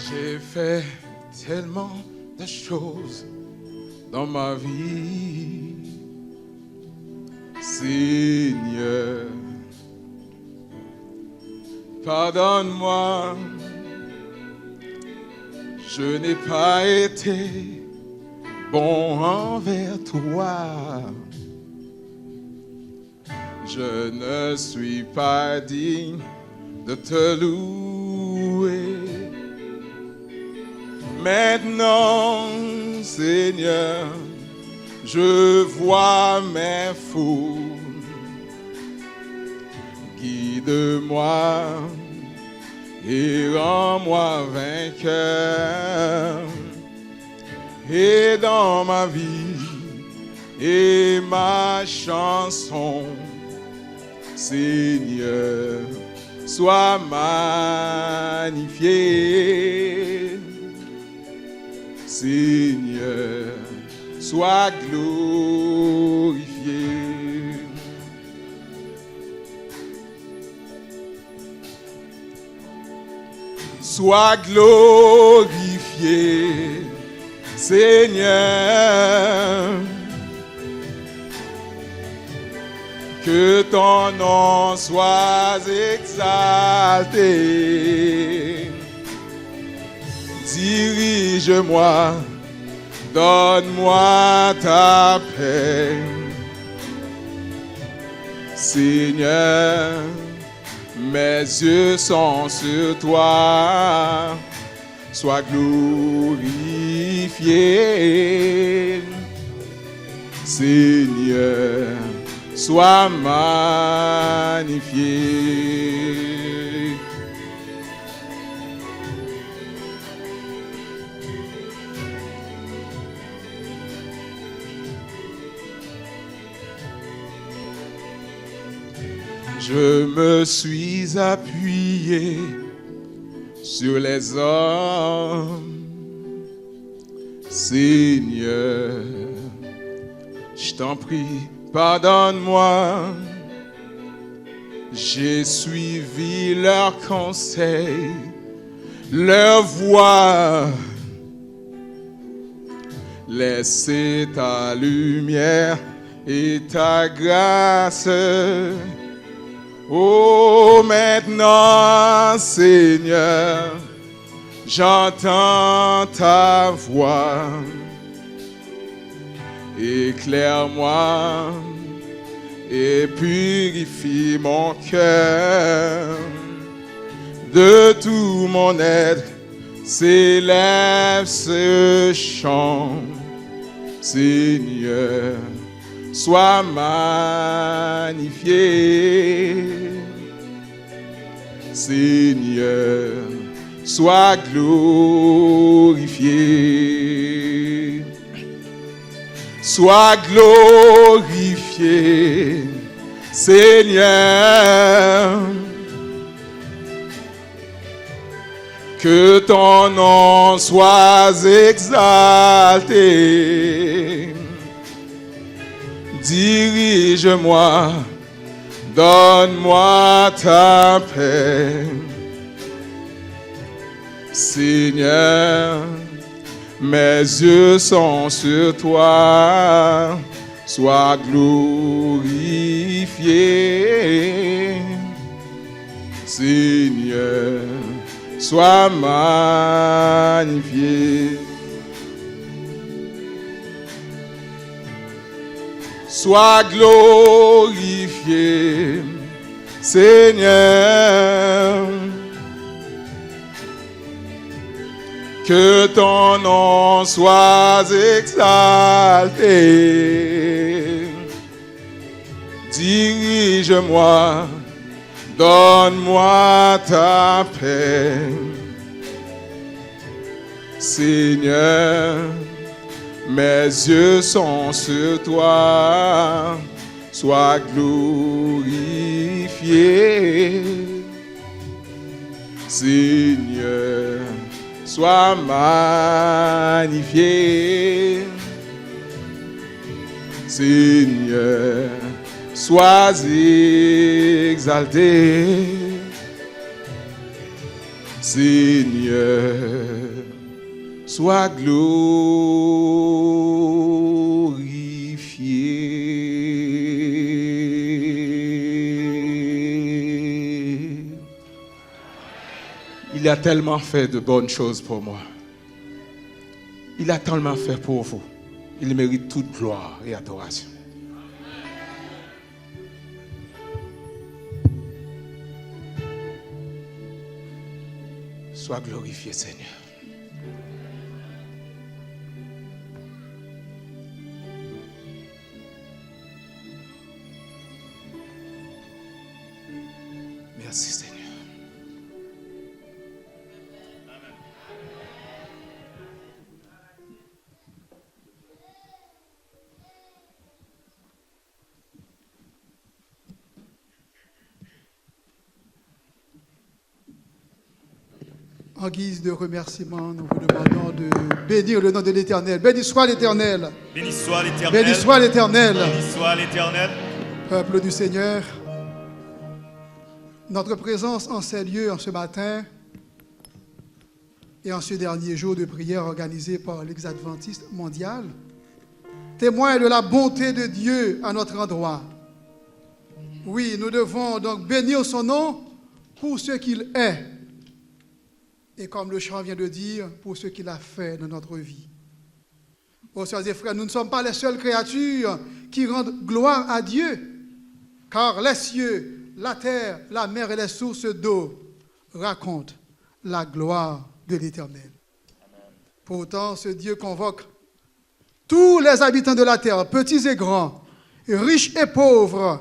J'ai fait tellement de choses dans ma vie, Seigneur. Pardonne-moi, je n'ai pas été bon envers toi. Je ne suis pas digne de te louer. Maintenant, Seigneur, je vois mes fautes. Guide-moi et rends-moi vainqueur. Et dans ma vie et ma chanson, Seigneur, sois magnifié. Seigneur, sois glorifié. Sois glorifié, Seigneur. Que ton nom soit exalté. Dirige-moi, donne-moi ta paix. Seigneur, mes yeux sont sur toi. Sois glorifié. Seigneur, sois magnifié. Je me suis appuyé sur les hommes, Seigneur, je t'en prie, pardonne-moi. J'ai suivi leurs conseils, leur voix. Laissez ta lumière et ta grâce. Oh, maintenant, Seigneur, j'entends ta voix. Éclaire-moi et purifie mon cœur. De tout mon être s'élève ce chant. Seigneur, sois magnifié. Seigneur, sois glorifié. Sois glorifié, Seigneur. Que ton nom soit exalté. Dirige-moi, donne-moi ta paix. Seigneur, mes yeux sont sur toi. Sois glorifié. Seigneur, sois magnifié. Sois glorifié, Seigneur. Que ton nom soit exalté. Dirige-moi, donne-moi ta paix. Seigneur, mes yeux sont sur toi. Sois glorifié. Seigneur, sois magnifié. Seigneur, sois exalté. Seigneur, sois glorifié. Il a tellement fait de bonnes choses pour moi. Il a tellement fait pour vous. Il mérite toute gloire et adoration. Sois glorifié, Seigneur. Merci, Seigneur. En guise de remerciement, nous vous demandons de bénir le nom de l'Éternel. Béni soit l'Éternel. Béni soit l'Éternel. Béni soit l'Éternel. Béni soit l'Éternel. Peuple du Seigneur, notre présence en ces lieux en ce matin et en ce dernier jour de prière organisé par l'Ex-Adventiste mondial témoigne de la bonté de Dieu à notre endroit. Oui, nous devons donc bénir son nom pour ce qu'il est. Et comme le chant vient de dire, pour ce qu'il a fait dans notre vie. Oh, sœurs et frères, nous ne sommes pas les seules créatures qui rendent gloire à Dieu, car les cieux, la terre, la mer et les sources d'eau racontent la gloire de l'Éternel. Pourtant, ce Dieu convoque tous les habitants de la terre, petits et grands, riches et pauvres,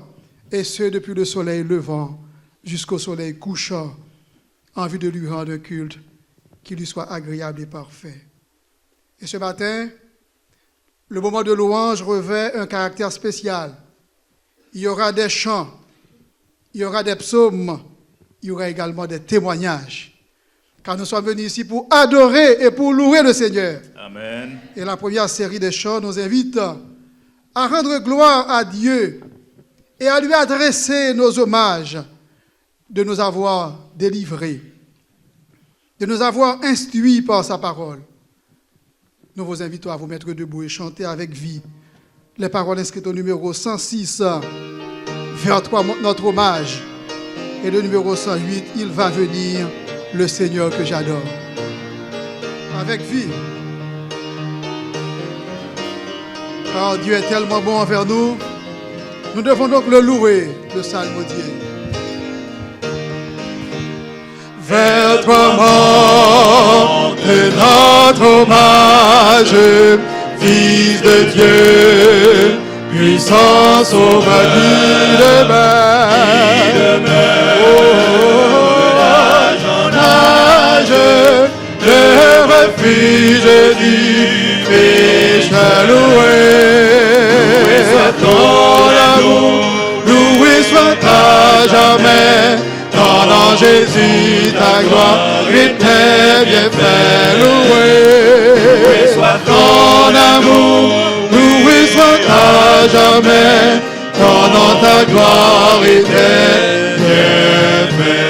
et ce depuis le soleil levant jusqu'au soleil couchant, en vue de lui rendre un culte qui lui soit agréable et parfait. Et ce matin, le moment de louange revêt un caractère spécial. Il y aura des chants, il y aura des psaumes, il y aura également des témoignages. Car nous sommes venus ici pour adorer et pour louer le Seigneur. Amen. Et la première série des chants nous invite à rendre gloire à Dieu et à lui adresser nos hommages de nous avoir délivrés, de nous avoir instruits par sa parole. Nous vous invitons à vous mettre debout et chanter avec vie les paroles inscrites au numéro 106, vers toi notre hommage, et le numéro 108, il va venir, le Seigneur que j'adore. Avec vie. Car Dieu est tellement bon envers nous, nous devons donc le louer, le psalmodier. Vers toi monte notre hommage, Fils de Dieu, puissant sauveur qui demeure. En âge, le refuge du pécheur loué. Loué soit ton amour, loué soit à jamais. En Jésus, ta gloire et tes bienfaits, loué soit ton amour, loué soit à jamais, ton nom, ta gloire et tes bienfaits.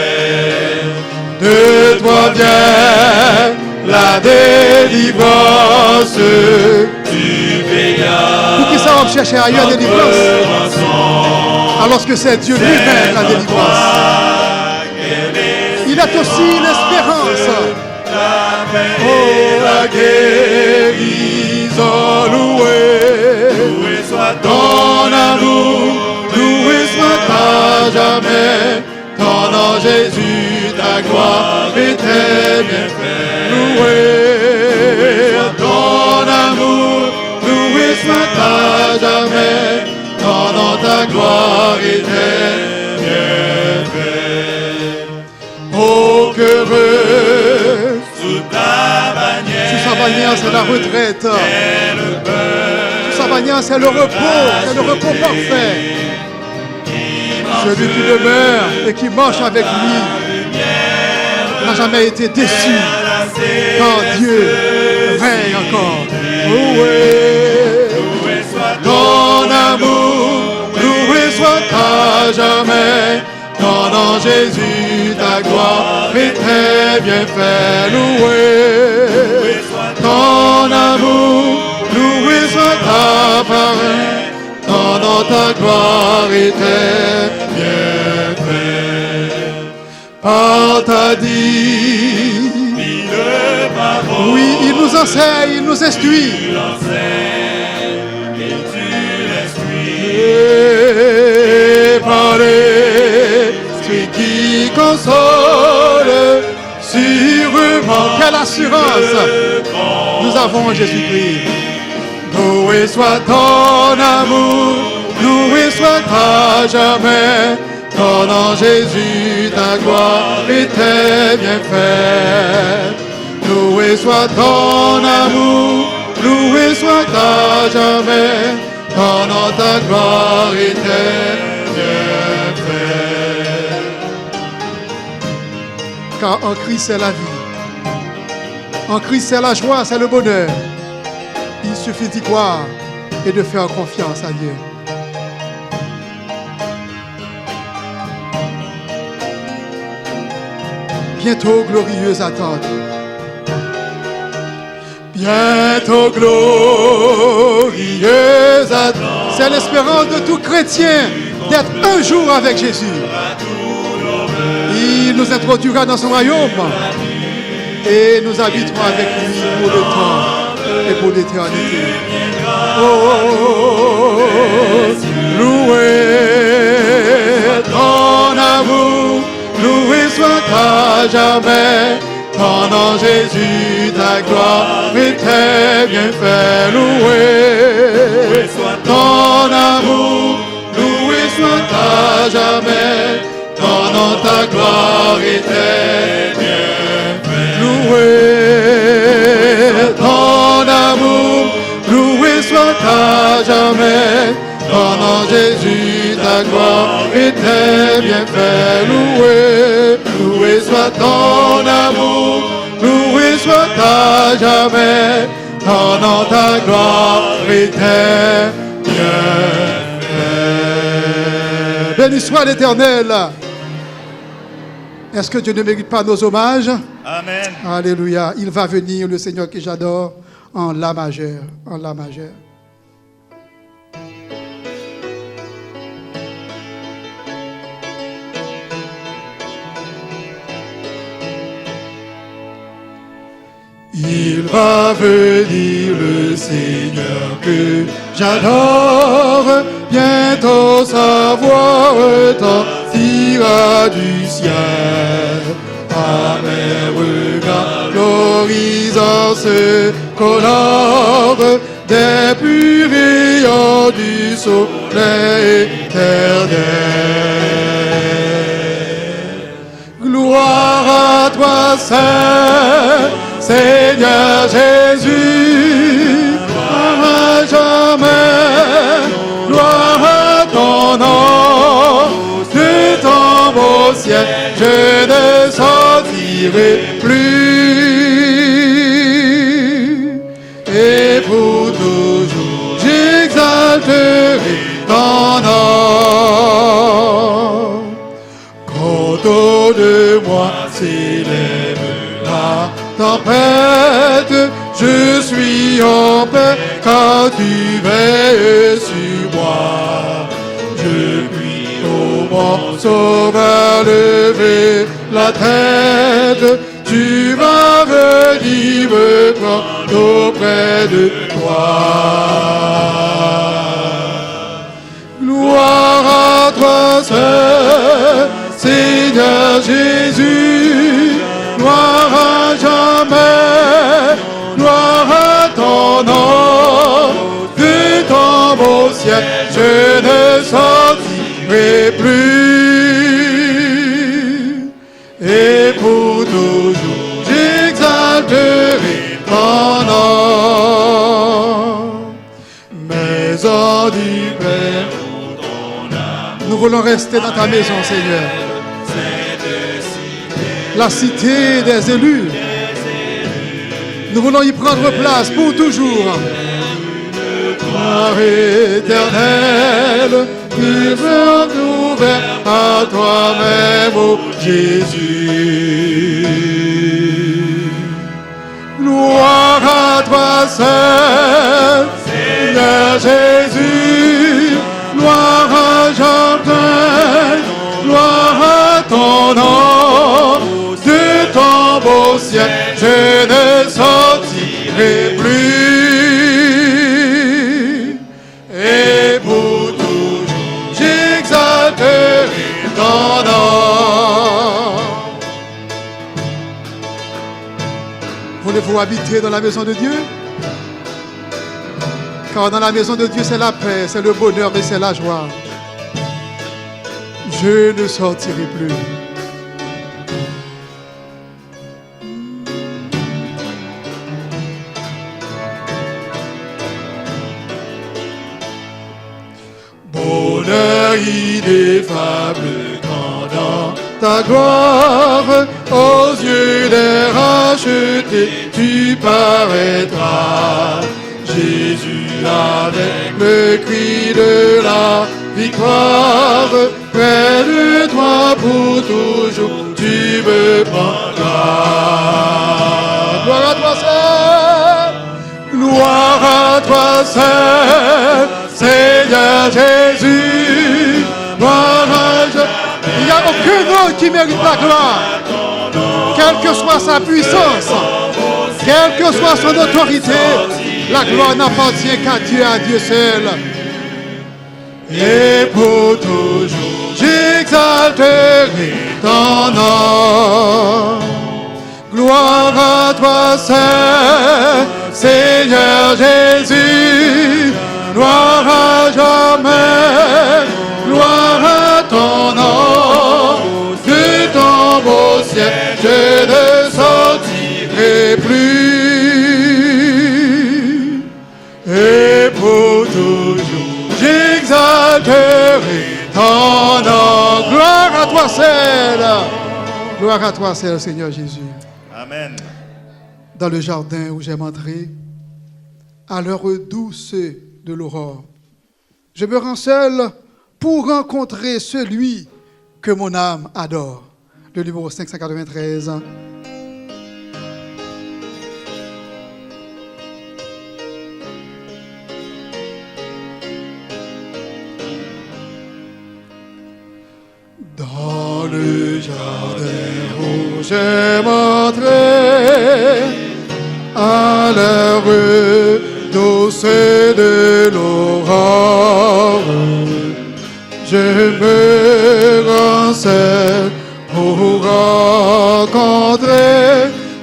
De toi vient la délivrance, tu payas. Pour qui ça va chercher ailleurs la délivrance, alors que c'est Dieu lui-même la délivrance. Il est aussi l'espérance. Oh, la guérison, loué soit ton amour, loué soit à jamais, ton nom Jésus, ta gloire et tes bienfaits. Loué soit ton amour, loué soit à jamais, ton nom, ta gloire et tes bienfaits. Oh, qu'heureux sous ta bannière. Sous sa bannière, c'est la retraite. Sous sa bannière, c'est le repos parfait. Celui qui demeure et qui marche avec lui n'a jamais été déçu, car Dieu règne encore. Loué soit ton amour, loué soit à jamais, ton nom Jésus, ta ta gloire et tes bienfaits. Loué ton amour, loué soit ta parole, dans ta gloire et tes bienfaits. Par ta divine parole, Oui, il nous enseigne, il nous instruit. Et par l'Esprit qui console, sûrement. Quelle assurance nous avons en Jésus-Christ. Loué soit ton amour, loué soit à jamais, ton en Jésus ta gloire et tes bienfaits. Loué soit ton amour, loué soit à jamais, ton en ta gloire et tes bienfaits. Car en Christ c'est la vie. En Christ c'est la joie, c'est le bonheur. Il suffit d'y croire et de faire confiance à Dieu. Bientôt glorieuse attente. Bientôt glorieuse attente. C'est l'espérance de tout chrétien d'être un jour avec Jésus. Il nous introduira dans son royaume et nous habiterons avec lui pour le temps et pour l'éternité. Oh, loué ton amour, loué soit à jamais, ton en Jésus ta gloire et tes bienfaits. Loué ton amour, loué soit à jamais, ton en ta gloire et tes bienfaits. Loué ton amour, loué soit à jamais, ton en Jésus ta gloire et tes bienfaits. Loué soit ton amour, loué soit à jamais, ton en ta gloire et tes bienfaits. Béni soit l'Éternel. Est-ce que Dieu ne mérite pas nos hommages? Amen. Alléluia. Il va venir, le Seigneur que j'adore, en La majeur. En La majeur. Il va venir le Seigneur que j'adore, bientôt sa voix retentira du ciel. À mes regards, l'horizon se colore des purs rayons du soleil éternel. Gloire à toi, Seigneur Jésus, gloire à jamais, gloire à ton nom, de ton beau ciel, je ne sortirai plus. Et pour toujours, j'exalterai ton nom. Autour de moi s'élève la tempête, je suis en paix quand tu veilles sur moi. Je puis au mon sauveur lever la tête, tu vas venir me prendre auprès de toi. Gloire à toi seul, Seigneur Jésus, gloire à jamais, gloire à ton nom, de ton beau ciel, je ne sortirai plus. Et pour toujours, j'exalterai ton nom. Maison du Père, Nous voulons rester dans ta maison, Seigneur. La cité des élus. Nous voulons y prendre place pour toujours. gloire éternelle, tu veux nous ouvert à toi-même, ô Jésus. Gloire à toi seul, Seigneur Jésus, gloire à Jordan, gloire à ton nom, de ton beau ciel, je ne sortirai plus. Et pour toujours, j'exalterai ton nom. Voulez-vous habiter dans la maison de Dieu? Car dans la maison de Dieu, c'est la paix, c'est le bonheur et c'est la joie. Je ne sortirai plus. Bonheur ineffable quand dans ta gloire, aux yeux des rachetés, tu paraîtras. Jésus, avec le cri de la victoire, près de toi pour toujours, tu me prendras. Gloire à toi seul, gloire à toi seul, Seigneur Jésus, gloire à Dieu. Il n'y a aucun autre qui mérite la gloire, quelle que soit sa puissance, quelle que soit son autorité. La gloire n'appartient qu'à Dieu seul. Et pour toujours, j'exalterai ton nom. Gloire à toi seul, Seigneur Jésus. Gloire à jamais, gloire à ton nom. De ton beau ciel, je ne sortirai plus. Et pour toujours, j'exalterai ton nom. Gloire à toi seul. Gloire à toi seul, Seigneur Jésus. Amen. Dans le jardin où j'aime entrer, à l'heure douce de l'aurore, je me rends seul pour rencontrer celui que mon âme adore. Le numéro 593. Dans le jardin où j'aime entrer, à l'heure douce de l'aurore, je me rends seul pour rencontrer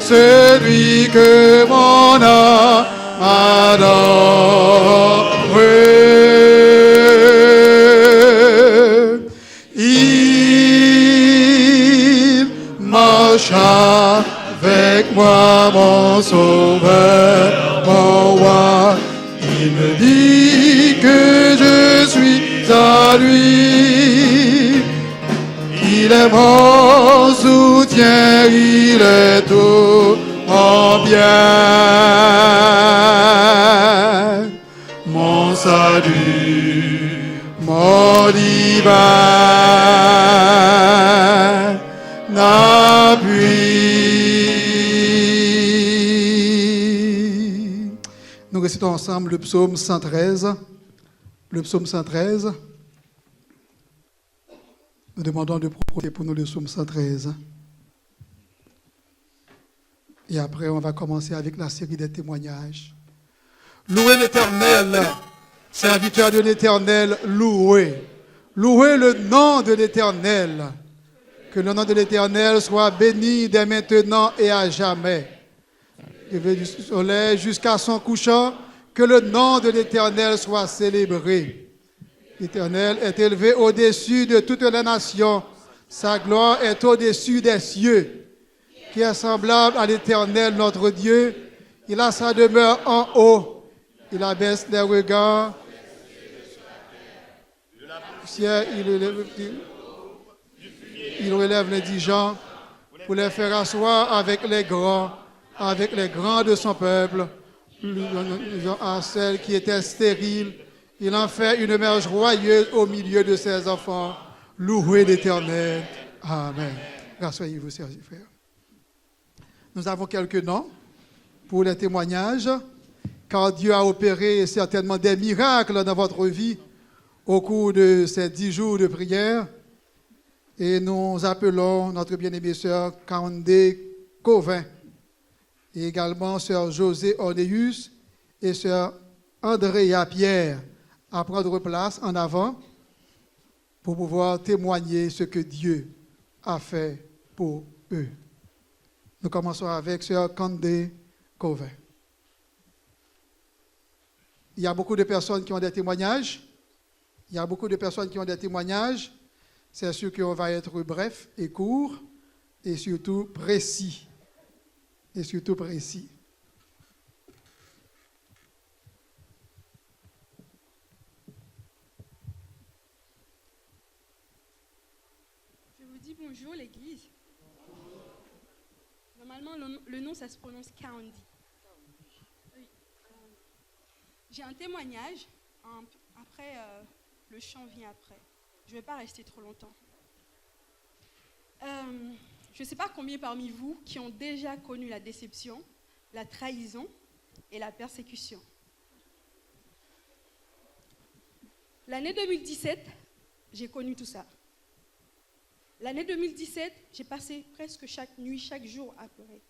celui que mon âme adore. Avec moi, mon sauveur, mon roi, il me dit que je suis à lui. Il est mon soutien, il est tout mon bien, mon salut, mon divin appui. Nous récitons ensemble le psaume 113. Le psaume 113. Nous demandons de proposer pour nous le psaume 113. Et après, on va commencer avec la série des témoignages. Louez l'Éternel, serviteur de l'Éternel, louez. Louez le nom de l'Éternel. Que le nom de l'Éternel soit béni dès maintenant et à jamais. Levé du soleil jusqu'à son couchant, que le nom de l'Éternel soit célébré. L'Éternel est élevé au-dessus de toutes les nations. Sa gloire est au-dessus des cieux. Qui est semblable à l'Éternel, notre Dieu. Il a sa demeure en haut. Il abaisse les regards. Du ciel, il relève l'indigent pour les faire asseoir avec les grands de son peuple. À celle qui était stérile, il en fait une mère joyeuse au milieu de ses enfants. Louez l'Éternel. Amen. Rassoyez-vous, chers frères. Nous avons quelques noms pour les témoignages, car Dieu a opéré certainement des miracles dans votre vie au cours de ces 10 jours de prière. Et nous appelons notre bien-aimée sœur Candé Covin, et également sœur José Orneus et sœur Andrea Pierre à prendre place en avant pour pouvoir témoigner ce que Dieu a fait pour eux. Nous commençons avec sœur Candé Covin. Il y a beaucoup de personnes qui ont des témoignages. C'est sûr qu'on va être bref et court et surtout précis. Je vous dis bonjour l'église. Normalement le nom ça se prononce Candy. Oui. J'ai un témoignage. Après le chant vient après. Je ne vais pas rester trop longtemps. Je ne sais pas combien parmi vous qui ont déjà connu la déception, la trahison et la persécution. L'année 2017, j'ai connu tout ça. L'année 2017, j'ai passé presque chaque nuit, chaque jour à pleurer.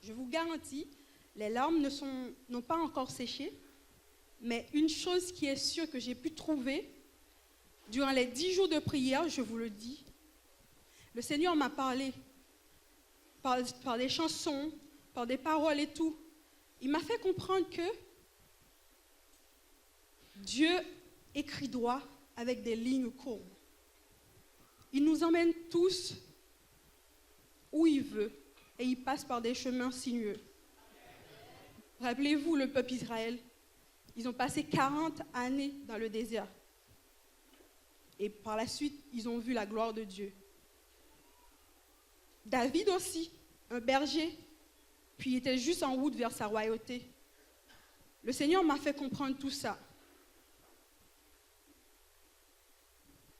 Je vous garantis, les larmes n'ont pas encore séché, mais une chose qui est sûre que j'ai pu trouver, durant les 10 jours de prière, je vous le dis, le Seigneur m'a parlé par des chansons, par des paroles et tout. Il m'a fait comprendre que Dieu écrit droit avec des lignes courbes. Il nous emmène tous où il veut et il passe par des chemins sinueux. Rappelez-vous le peuple Israël, ils ont passé 40 années dans le désert. Et par la suite, ils ont vu la gloire de Dieu. David aussi, un berger, puis il était juste en route vers sa royauté. Le Seigneur m'a fait comprendre tout ça.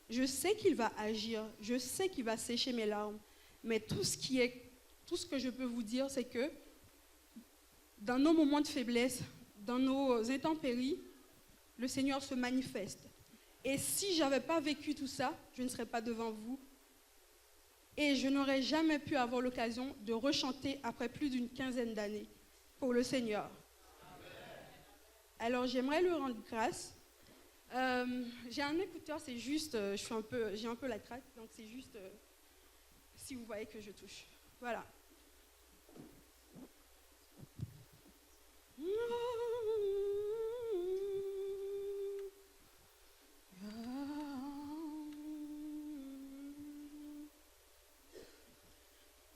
Je sais qu'il va agir, je sais qu'il va sécher mes larmes, mais tout ce que je peux vous dire, c'est que dans nos moments de faiblesse, dans nos intempéries, le Seigneur se manifeste. Et si je n'avais pas vécu tout ça, je ne serais pas devant vous. Et je n'aurais jamais pu avoir l'occasion de rechanter après plus d'une 15aine d'années pour le Seigneur. Alors j'aimerais lui rendre grâce. J'ai un écouteur, c'est juste, j'ai un peu la craque, donc c'est juste si vous voyez que je touche. Voilà.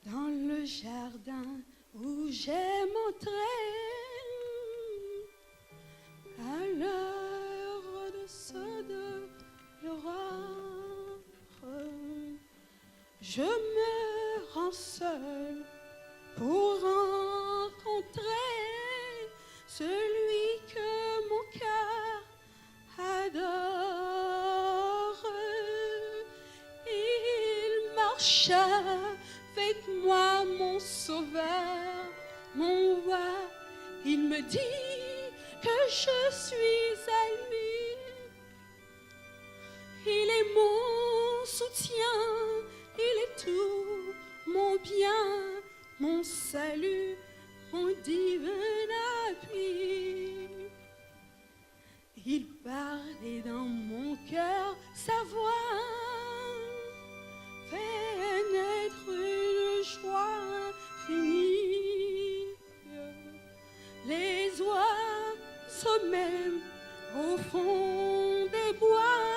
Dans le jardin où j'aime entrer, à l'heure de ce de l'aurore, je me rends seule pour rencontrer celui que mon cœur adore. Il marche avec moi, mon sauveur, mon roi. Il me dit que je suis à lui. Il est mon soutien, il est tout mon bien, mon salut, mon divin appui. Il parlait dans mon cœur, sa voix fait naître une joie infinie. Les oiseaux même au fond des bois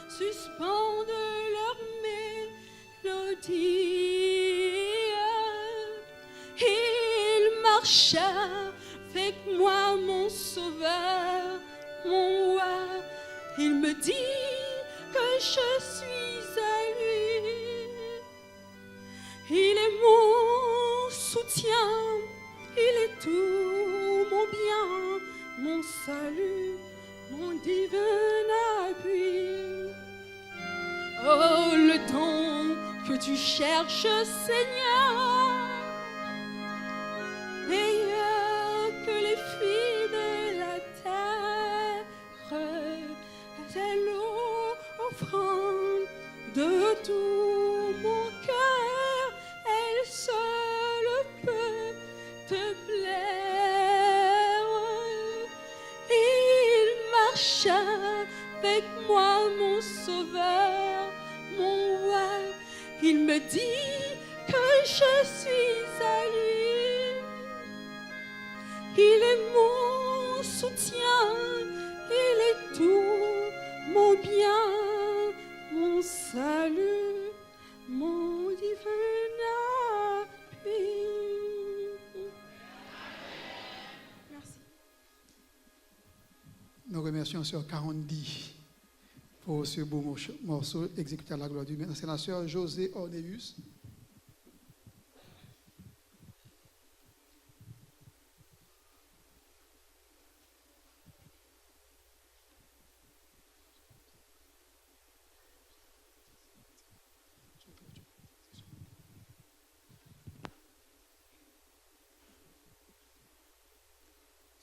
suspendent leur mélodie. Il marcha avec moi, mon sauveur, mon roi. Il me dit que je suis à lui. Il est mon soutien, il est tout mon bien, mon salut, mon divin appui. Oh, le don que tu cherches, Seigneur, meilleur que les filles de la terre, c'est l'offrande de tout mon cœur, elle seule peut te plaire. Il marche avec moi, mon sauveur, mon roi, il me dit que je suis à lui. Il est mon soutien, il est tout mon bien, mon salut, mon divin appui. Merci. Nous remercions Sœur Carondi pour ce beau morceau exécuté à la gloire du Dieu. C'est la Sœur José Orneus.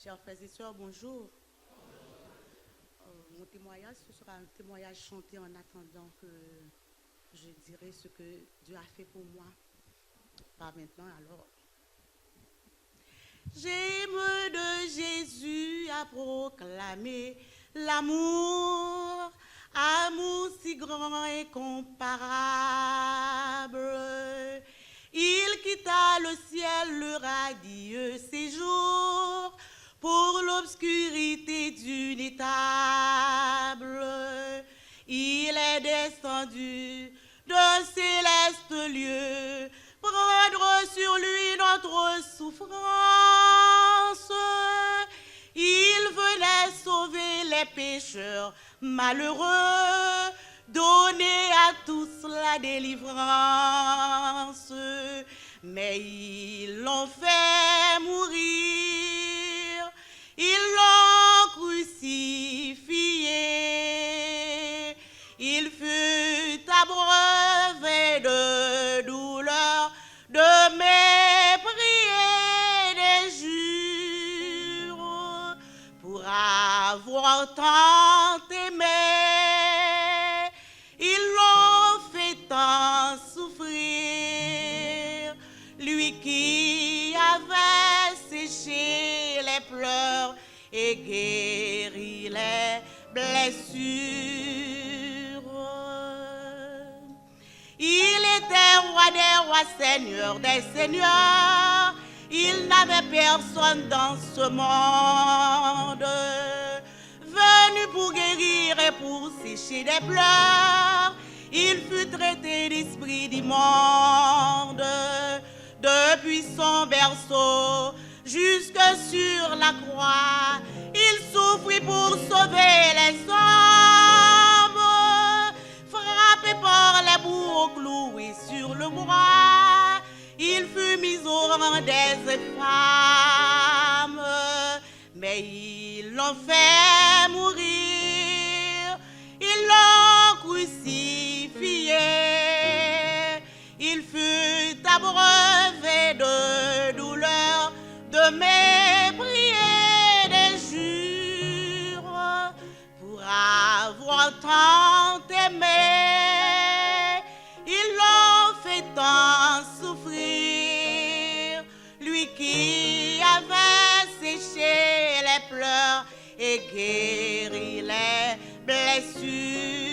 Chers frères et sœurs, bonjour. Mon témoignage, ce sera un témoignage chanté en attendant que je dirai ce que Dieu a fait pour moi. Pas maintenant, alors. J'aime de Jésus à proclamer l'amour, amour si grand et comparable. Il quitta le ciel, le radieux séjour, pour l'obscurité d'une étable. Il est descendu d'un céleste lieu, prendre sur lui notre souffrance. Il venait sauver les pécheurs malheureux, donner à tous la délivrance. Mais ils l'ont fait mourir, ils l'ont crucifié. Il fut abreuvé de douleur, de mépris et d'injures, pour avoir tant aimé. Ils l'ont fait tant souffrir, lui qui avait séché les pleurs et guéri les blessures. Il était roi des rois, seigneur des seigneurs. Il n'avait personne dans ce monde, venu pour guérir et pour sécher des pleurs. Il fut traité d'esprit d'immonde, depuis son berceau jusque sur la croix. Il souffrit pour sauver les hommes, frappé par les bourreaux cloués sur le bois. Il fut mis au rang des infâmes, mais ils l'ont fait mourir, ils l'ont crucifié. Il fut abreuvé de douleur, de mépris et d'injures, pour avoir tant aimé. Ils l'ont fait tant souffrir, lui qui avait séché les pleurs et guéri les blessures.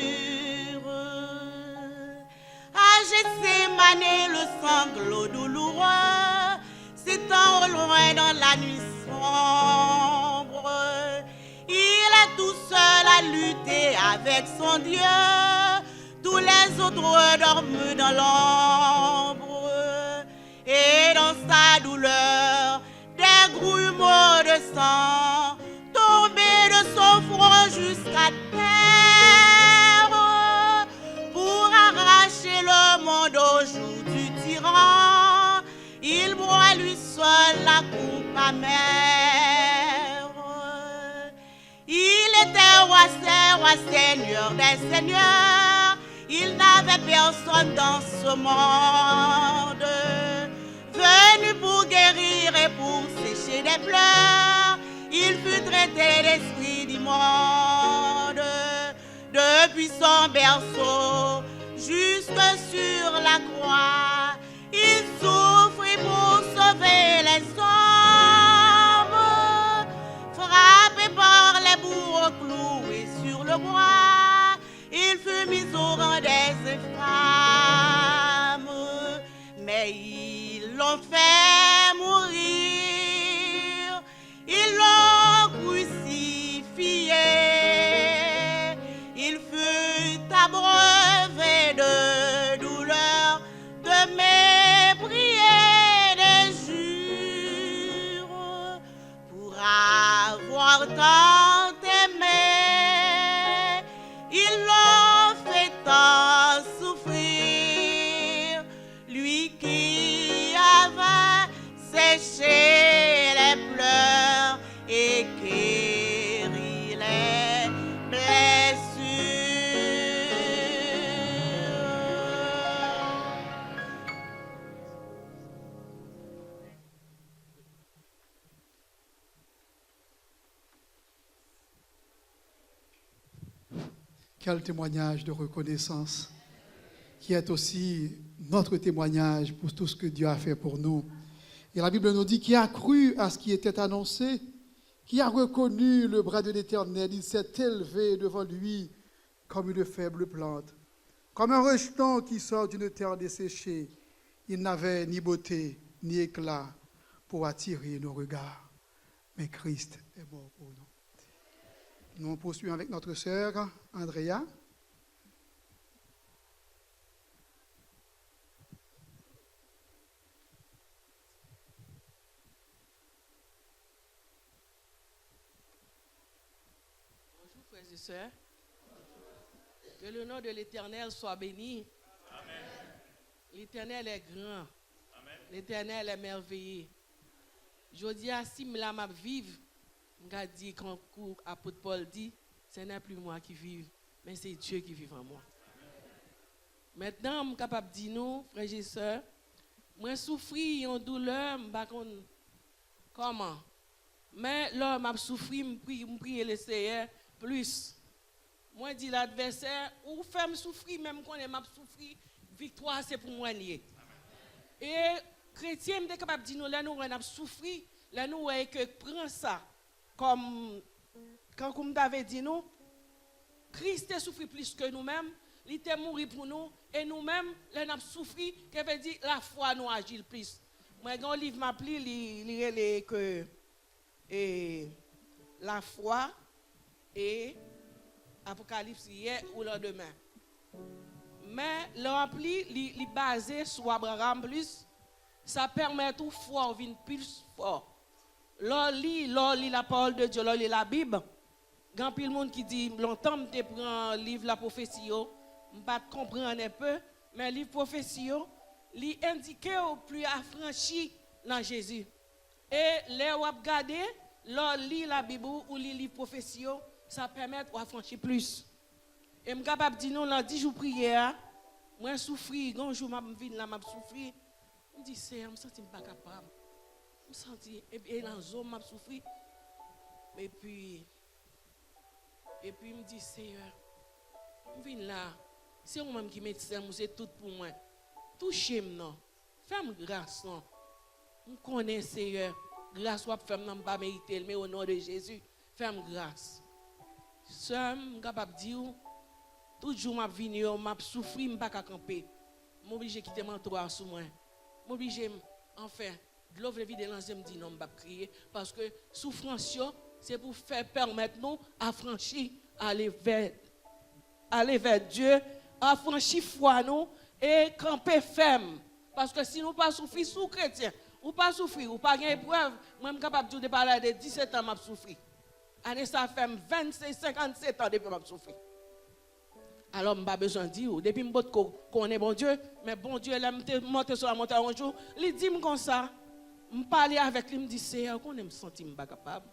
À Gethsémane, le sanglot douloureux s'étend au loin dans la nuit sombre. Il est tout seul à lutter avec son Dieu. Tous les autres dorment dans l'ombre. Et dans sa douleur, des grumeaux de sang tombaient de son front jusqu'à terre, pour arracher le monde au jour du tyran. Il boit lui seul la coupe amère. Il était roi, seigneur des seigneurs. il n'avait personne dans ce monde. Venu pour guérir et pour sécher des pleurs, il fut traité d'esprit d'immonde. Depuis son berceau jusque sur la croix, il souffrit pour sauver les hommes. Frappé par les bourreaux cloués sur le bois, il fut mis au rang des infâmes. Mais ils l'ont fait mourir, ils l'ont crucifié. Il fut abreuvé de douleur, de mépris et d'injures. Pour avoir tant aimé, ils l'ont fait tant souffrir. Lui qui avait séché les pleurs et guéri les Quel témoignage de reconnaissance qui est aussi notre témoignage pour tout ce que Dieu a fait pour nous. Et la Bible nous dit qu'il a cru à ce qui était annoncé, qui a reconnu le bras de l'Éternel. Il s'est élevé devant lui comme une faible plante, comme un rejeton qui sort d'une terre desséchée. Il n'avait ni beauté ni éclat pour attirer nos regards. Mais Christ est mort pour nous. Nous poursuivons avec notre sœur Andrea. Bonjour frères et sœurs. Que le nom de l'Éternel soit béni. Amen. L'Éternel est grand. Amen. L'Éternel est merveilleux. Je dis à si je m'a vivre, je dis quand l'apôtre Paul dit, ce n'est plus moi qui vis, mais c'est Dieu qui vit en moi. Maintenant, je suis capable de dire nous, frères et sœurs, moi souffri en douleur, je ne sais pas comment. Mais là, je souffri, je prie le Seigneur plus. Moi, je dis l'adversaire, ou fait me souffrir, même quand je souffri, victoire, c'est pour moi lié. Et chrétien, je suis capable de dire nous, là, nous avons souffri, là, nous avons que prend ça. Comme quand vous m'avez dit nous, Christ a souffert plus que nous-mêmes, il était mort pour nous, et nous-mêmes, nous avons souffert, qui veut dire la foi nous agit plus. Moi, quand un livre m'a appelé, il que la foi et Apocalypse hier ou le lendemain. Mais l'appli, il est basé sur Abraham plus, ça permet tout foi de plus fort. Là, lit la parole de Dieu, là, lit la Bible. Quand il y a monde qui dit, longtemps, je prends le livre de la prophétie, je ne pas comprendre un peu, mais le livre de la prophétie, il indique au plus affranchi dans Jésus. Et les vous regardez, là, lit la Bible ou lit le livre de prophétie, ça permet de affranchir plus. Et je suis capable de dire, dans 10 jours de prière, moi, je souffre, quand je suis là, je souffre, je me dis, je me sens pas capable. Je me sens, et puis dans la zone, je souffre. Et puis, je me dis, Seigneur, je viens là, c'est moi-même qui médecin, c'est tout pour moi. Touchez-moi, fais-moi grâce. Je connais, Seigneur, grâce soit fais-moi pas mériter, mais au nom de Jésus, fais-moi grâce. Sœur, je suis capable de dire, toujours je viens, je souffre, je ne peux pas camper. Je suis obligé de quitter mon toit sur moi. Je suis obligé, enfin, de l'ouvre vie de l'ancien me dit non, je ne peux pas prier. Parce que souffrance, c'est pour faire permettre nous affranchir, aller vers Dieu, affranchir foi nous et camper ferme. Parce que si nous ne pas souffrir sous chrétien, ou pas souffrir, ou pas gagner épreuve, moi je suis capable de parler de 17 ans, je souffre. Année ça fait 26, 57 ans depuis que je souffre. Alors, je n'ai pas besoin de dire, depuis que je connais bon Dieu, mais bon Dieu, il est monté sur la montagne un jour, il dit comme ça, je parle avec lui, il me dit, Seigneur, qu'on me sentir pas capable.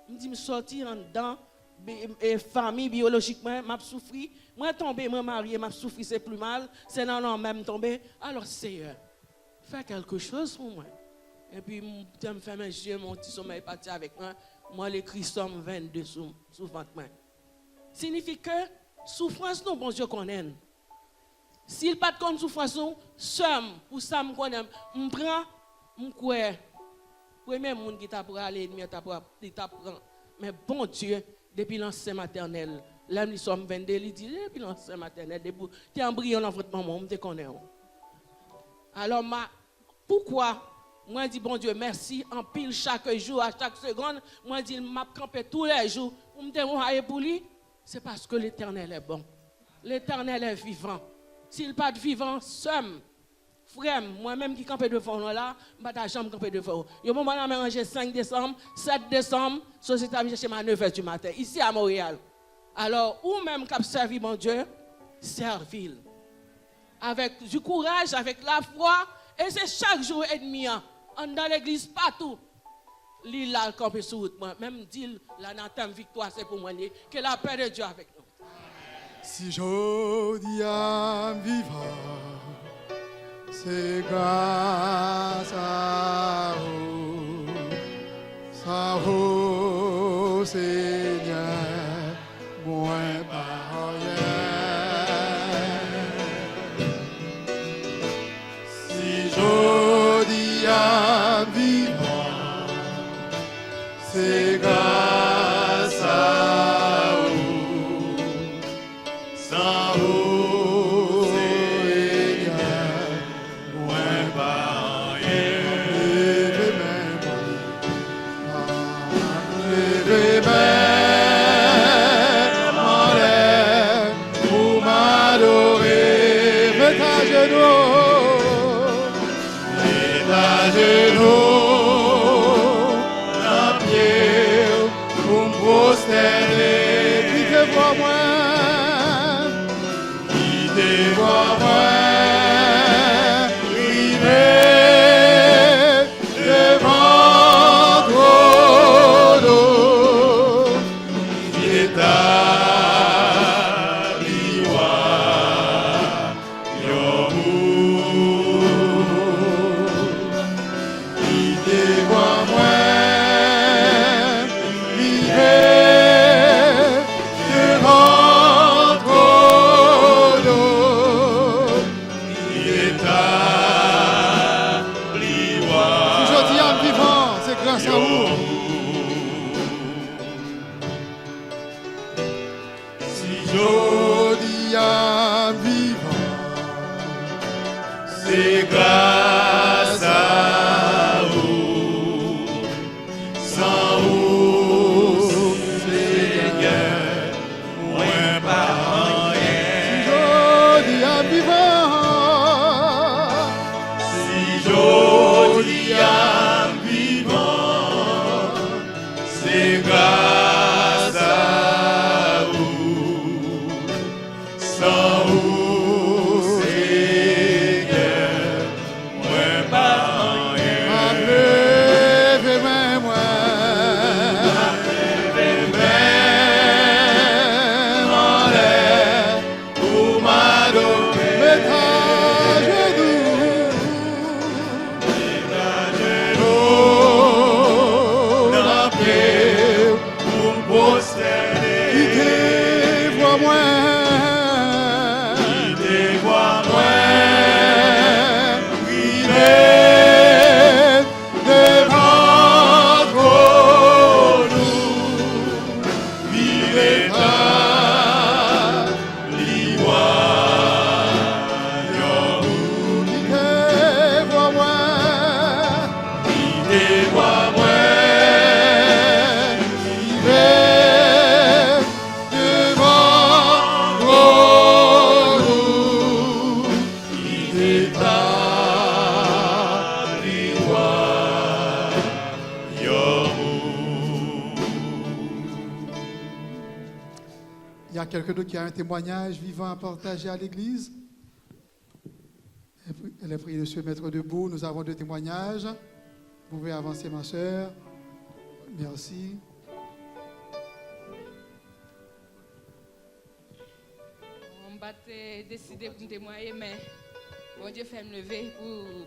Il me dit, me sortir en dedans, famille biologiquement, m'a souffri. Moi tombé, moi marié, m'a souffri, c'est plus mal. C'est non même tombé. Alors Seigneur, fais quelque chose pour moi. Et puis je me fais mes yeux, mon petit sommeil parti avec moi. Moi l'écrit Somme 22 sous ventre. Signifie que souffrance non bon Dieu connaît. S'il pas de compte souffrance non, somme pour ça me connaît, me prend, me quoi. Premier monde qui t'a pour aller, il t'apprend. Mais bon Dieu, depuis l'ancien maternel, là nous sommes 22, il dit depuis l'ancien maternel, depuis tu es embryon dans votre maman, on te connaît. Alors pourquoi moi dis bon Dieu merci en pile chaque jour, à chaque seconde, moi dis m'a camper tous les jours pour me témoigner pour lui, c'est parce que l'Éternel est bon. L'Éternel est vivant. S'il pas de vivant, somme. Frère, moi-même qui campais devant nous là, je ne vais pas camper devant. Il y a un moment où je mangé 5 décembre, 7 décembre, société a cherché à 9h du matin, ici à Montréal. Alors, ou même qui a servi mon Dieu, servir. Avec du courage, avec la foi, et c'est chaque jour et demi. Dans l'église, partout. L'île là, campé sur route, même dit la natame victoire, c'est pour moi, que la paix de Dieu avec nous. Si je dis à vivant, c'est grâce à vous, ça vous, Seigneur, moins par rien. Si je dis à vivant, c'est grâce à vous, sans vous, Seigneur, moins par rien. Levez mains en l'air pour m'adorer. Mets à genoux, mets à genoux, un pied pour me prosterner. Quittez-moi moi, quittez-moi moi, rivez devant trop d'eau, établis-moi, quittez-moi moi, rivez devant trop d'eau, établis-moi. Si je dis en vivant, c'est grâce à vous. Si je dis en vivant, c'est grâce à vous. Sans vous, Seigneur, moins par rien. Si je dis en vivant, si je dis en vivant, c'est grâce à vous. Sans vous, Seigneur, moins par rien. Levez-moi, moi, levez-moi en l'air pour m'adorer. Mets à genoux, d'un pied pour me prosterner. Quittez-moi moi, quittez-moi moi, rivez devant trop nous, vivez quittez-moi moi, quittez-moi moi, rivez devant trop nous, établis-moi, Il y a quelqu'un d'autre qui a un témoignage vivant à partager à l'église. Elle est priée de se mettre debout. Nous avons 2 témoignages. Vous pouvez avancer, ma soeur. Merci. pas décidé pour me témoigner, mais bon Dieu fait me lever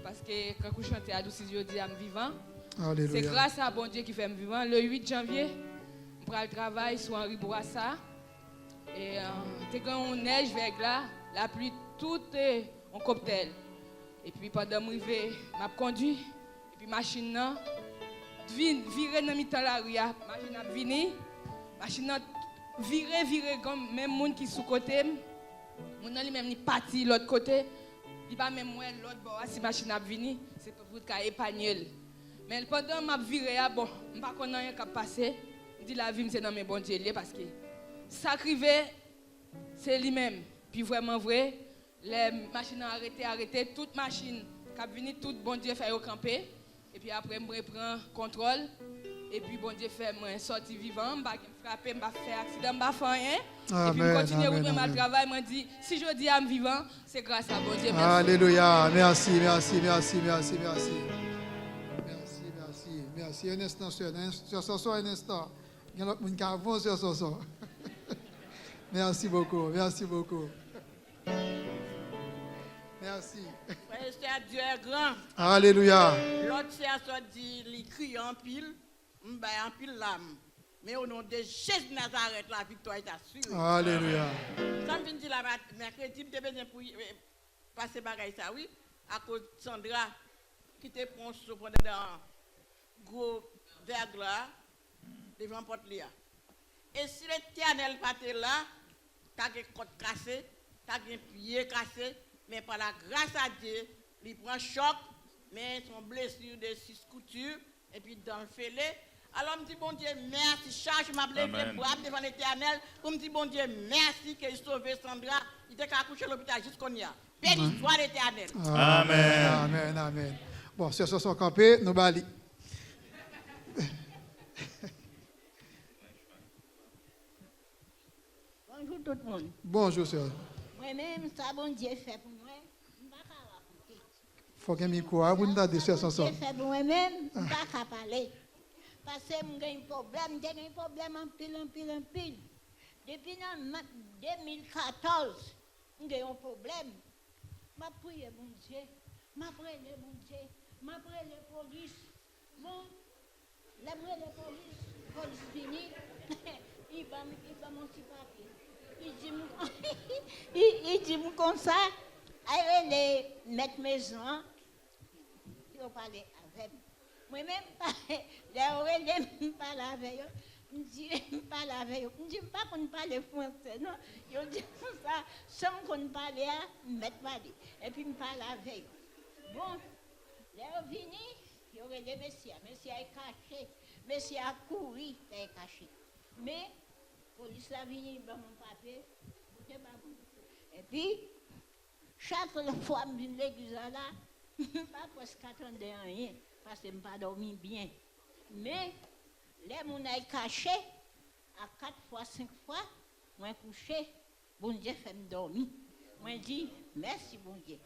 parce que quand je chante à 12 je dis à me vivant. Alléluia. C'est grâce à bon Dieu qui fait me vivant. Le 8 janvier, je prends le travail sur Henri Bourassa. Et quand on neige vers là, la pluie, tout est en cocktail. Et puis pendant que je suis m'a conduit, et puis machine là, viré dans mi-temps la rue, machine a venu, machine viré comme même monde qui sous côté, mon nan lui-même ni parti l'autre côté, il pas même moi l'autre bord si machine a venu, c'est pour qu'à épargner. Mais pendant m'a viré bon, pas connait rien qui passé, dit la vie c'est dans mes bon Dieu parce que ça crivé c'est lui-même. Puis vraiment vrai, les machines ont arrêté, toute machine qui a venu, tout bon Dieu fait au camper. Et puis après, je reprends contrôle. Et puis bon Dieu fait moi sortir vivant, je vais frapper, je vais faire accident, je vais faire rien. Et puis je continue à faire mon travail, je dis, si je dis à me vivant, c'est grâce à bon Dieu. Merci. Alléluia, merci. Un instant, sur Soso, un instant. Il y a l'autre monde qui avance sur Soso. Merci beaucoup. Merci. Frère, Dieu est grand. Alléluia. L'autre c'est dit, il crie en pile, en pile l'âme. Mais au nom de Jésus de Nazareth, la victoire est assurée. Alléluia. Ça me dit la mercredi, je besoin pour passer bagaille ça, oui, à cause de Sandra, qui te prend sur dans gros verglas devant porte là. Et si l'Éternel pas là, tu as des côtes cassées, tu as des pieds cassés, mais par la grâce à Dieu, il prend choc, mais son blessure de 6 coutures, et puis dans le fêlé. Alors, je me dis, bon Dieu, merci, charge ma blessure devant l'Éternel, pour me dire, bon Dieu, merci qu'il sauve Sandra, il était accouché à l'hôpital jusqu'on y a. Béni soit l'Éternel. Amen. Bon, sur ce sont campés, nous bali. Bonjour tout le monde. Bonjour, sœur. Moi-même, ça, bon Dieu fait pour moi. Je ne vais pas raconter. Il faut que je me vous n'avez pas de Dieu fait pour moi-même, je ne vais pas parler. Parce que j'ai un problème, en pile. Depuis 2014, j'ai un problème. Je prie mon Dieu, je prie la police. Bon, la police finie, il va mon petit papier. Il dit comme ça, allez mettre maison, il va parler avec moi. Moi-même, je parle avec eux. Je parle avec eux. Je ne dis pas qu'on parle français, non. Je dis comme ça, sans qu'on parle, je mettre parler. Et puis, je parle avec eux. Bon, là, ils viennent, il y aurait des messieurs. Messieurs est caché. Messieurs a couru, il est caché. Mais, la police est venue, dans mon papier. Et puis, chaque fois que je viens à l'église, je ne pas presque attendre rien, parce que je n'ai pas dormi bien. Mais, les gens sont cachés, à 4 fois, 5 fois, je suis couché, bon Dieu fait me dormir. Je dis, merci bon Dieu.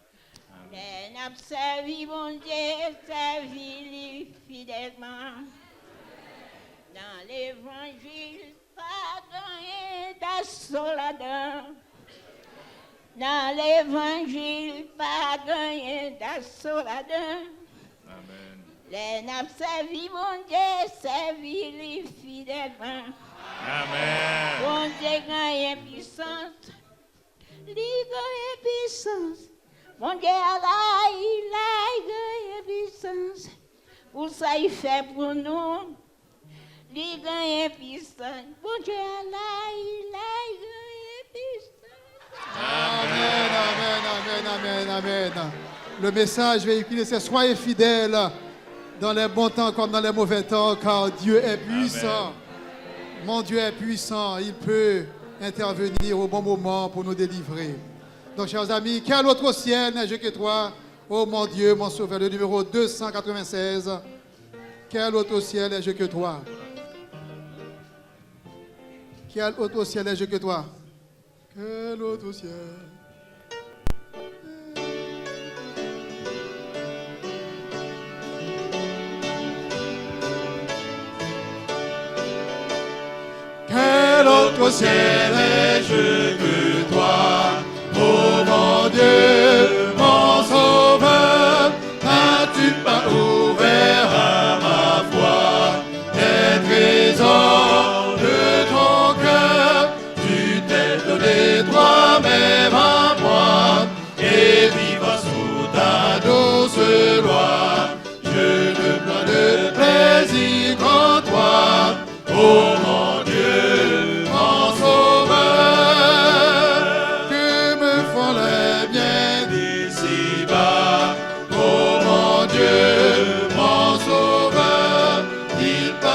Les n'a servi bon Dieu, servi fidèlement. Dans l'évangile, pas gagné d'assaut là-dedans. Dans l'évangile, pas gagné d'assaut là-dedans. Amen. Les n'a servi mon Dieu, servi fidèlement. Amen. Bon Dieu gagne puissance. Il gagne puissance. Bon Dieu il gagne puissance. Pour ça, il fait pour nous. Il gagne puissance. Bon Dieu il gagne puissance. Amen. Le message véhiculé, c'est soyez fidèles dans les bons temps comme dans les mauvais temps, car Dieu est puissant. Amen. Mon Dieu est puissant. Il peut intervenir au bon moment pour nous délivrer. Donc, chers amis, quel autre ciel n'est Dieu que toi, oh mon Dieu, mon sauveur, le numéro 296. Quel autre ciel est Dieu que toi? Quel autre ciel est Dieu que toi? Quel autre ciel? Quel autre ciel est Dieu que toi?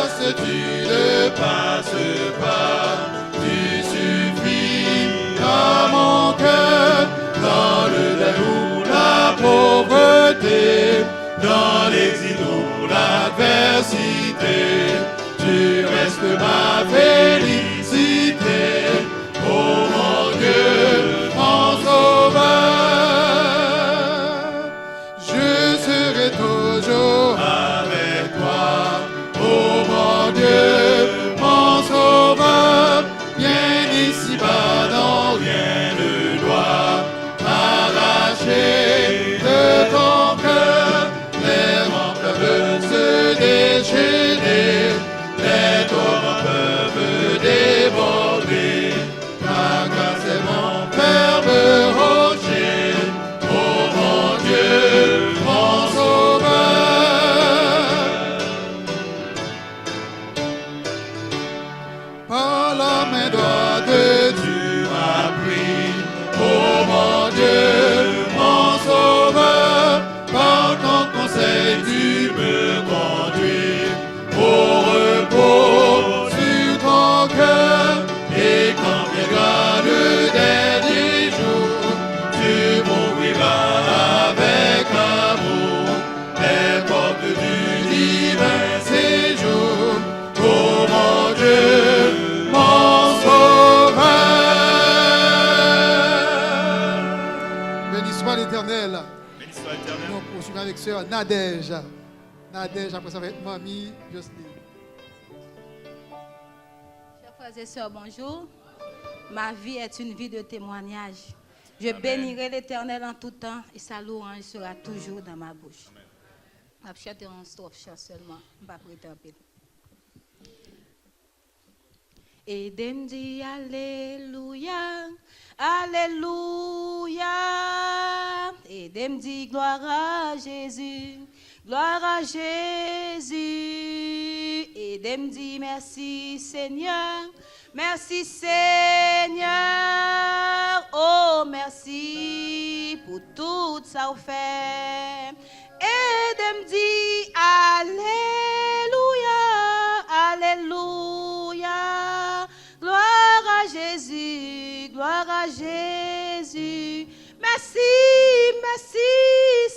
grâce, tu ne passes pas. Tu suffis à mon cœur, dans le deuil ou la pauvreté, dans l'exil ou l'adversité. Tu restes ma félicité, oh mon Dieu, mon sauveur. Je serai toujours avec toi, oh mon Dieu, mon sauveur. Bien ici-bas, non, rien ne doit m'arracher de ton cœur. Les vents peuvent se déchaîner, les torrents peuvent déborder. Ta grâce est mon ferme rocher, oh mon Dieu, mon sauveur. Par la main droite, tu m'as pris, oh mon Dieu, mon sauveur. Par ton conseil, tu me conduis au repos sur ton cœur. Et quand viendra le dernier jour, tu m'ouvriras avec amour les portes du divin séjour, oh mon Dieu, mon sauveur. Béni soit l'Éternel. Béni soit l'Éternel. Nous poursuivons avec sœur Nadège. Nadège, après ça va être mamie Jocelyne. Chers frères et sœurs, bonjour. Ma vie est une vie de témoignage. Je bénirai l'Éternel en tout temps et sa louange sera toujours dans ma bouche. Je vais chanter un strophe seulement. Je ne vais pas prêter un peu. Et me dit Alléluia, Alléluia. Et me dit gloire à Jésus, gloire à Jésus. Et me dit merci Seigneur, merci Seigneur. Oh merci pour tout ça vous fait. Et me dit Alléluia, Alléluia. Gloire à Jésus, gloire à Jésus. Merci, merci